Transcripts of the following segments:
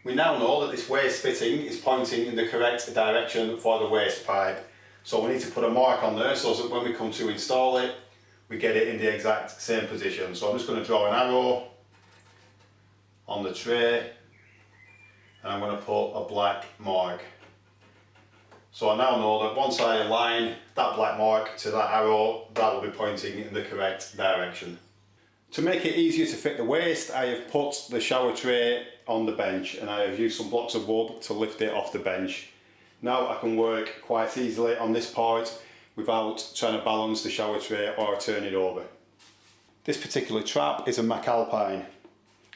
We now know that this waste fitting is pointing in the correct direction for the waste pipe. So we need to put a mark on there so that when we come to install it, we get it in the exact same position. So I'm just going to draw an arrow on the tray and I'm going to put a black mark. So I now know that once I align that black mark to that arrow, that will be pointing in the correct direction. To make it easier to fit the waste, I have put the shower tray on the bench and I have used some blocks of wood to lift it off the bench. Now I can work quite easily on this part without trying to balance the shower tray or turn it over. This particular trap is a McAlpine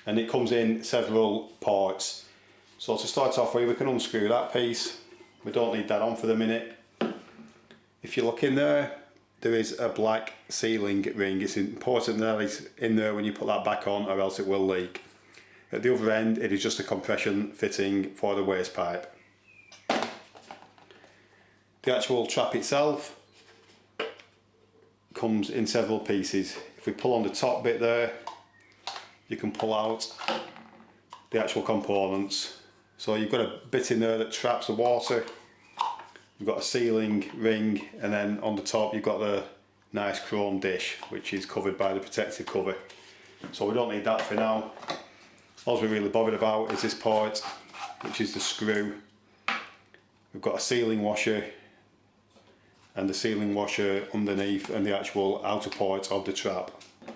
and it comes in several parts. So to start off with, we can unscrew that piece. We don't need that on for the minute. If you look in there, there is a black sealing ring. It's important that it's in there when you put that back on or else it will leak. At the other end, it is just a compression fitting for the waste pipe. The actual trap itself comes in several pieces. If we pull on the top bit there, you can pull out the actual components. So you've got a bit in there that traps the water, you've got a sealing ring, and then on the top you've got the nice chrome dish which is covered by the protective cover. So we don't need that for now. All we're really bothered about is this part, which is the screw. We've got a sealing washer and the sealing washer underneath and the actual outer part of the trap.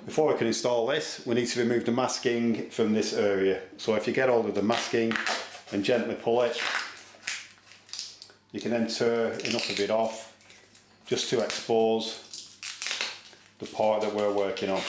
Before we can install this, we need to remove the masking from this area. So if you get hold of the masking and gently pull it, you can then tear enough of it off just to expose the part that we're working on.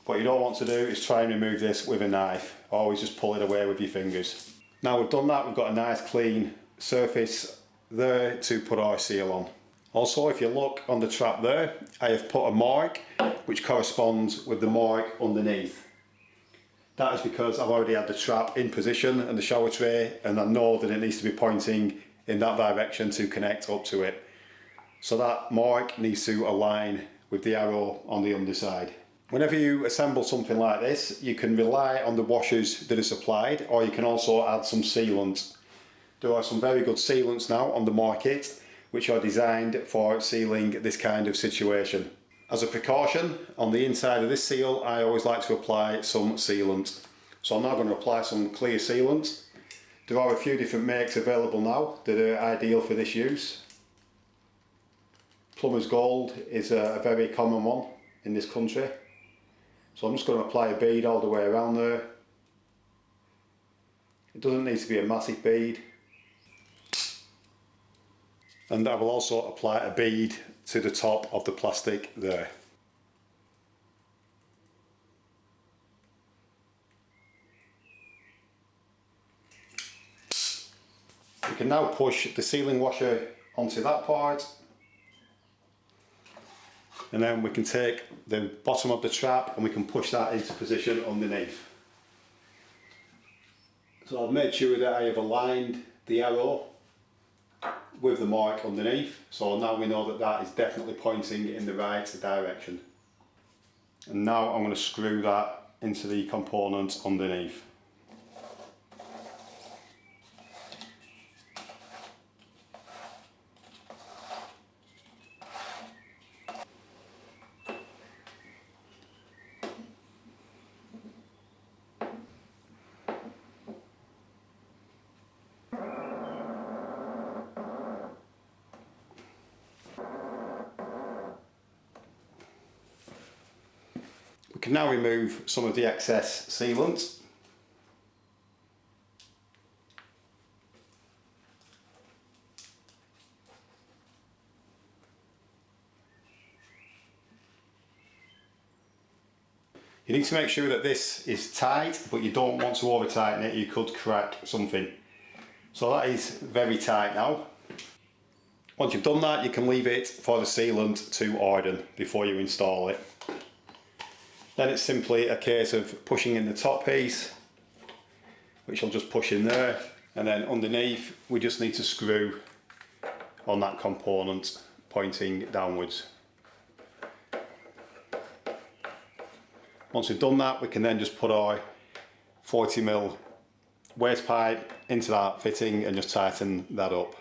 What you don't want to do is try and remove this with a knife. Always just pull it away with your fingers. Now we've done that, we've got a nice clean surface there to put our seal on. Also, if you look on the trap there, I have put a mark which corresponds with the mark underneath. That is because I've already had the trap in position and the shower tray, and I know that it needs to be pointing in that direction to connect up to it. So that mark needs to align with the arrow on the underside. Whenever you assemble something like this, you can rely on the washers that are supplied, or you can also add some sealant. There are some very good sealants now on the market which are designed for sealing this kind of situation. As a precaution, on the inside of this seal, I always like to apply some sealant. So I'm now going to apply some clear sealant. There are a few different makes available now that are ideal for this use. Plumber's Gold is a very common one in this country. So I'm just going to apply a bead all the way around there. It doesn't need to be a massive bead. And I will also apply a bead to the top of the plastic there. We can now push the sealing washer onto that part, and then we can take the bottom of the trap and we can push that into position underneath. So I've made sure that I have aligned the arrow with the mark underneath, so now we know that that is definitely pointing in the right direction. And now I'm going to screw that into the component underneath. We can now remove some of the excess sealant. You need to make sure that this is tight, but you don't want to over tighten it, you could crack something. So that is very tight now. Once you've done that, you can leave it for the sealant to harden before you install it. Then it's simply a case of pushing in the top piece, which I'll just push in there, and then underneath we just need to screw on that component pointing downwards. Once we've done that, we can then just put our 40mm waste pipe into that fitting and just tighten that up.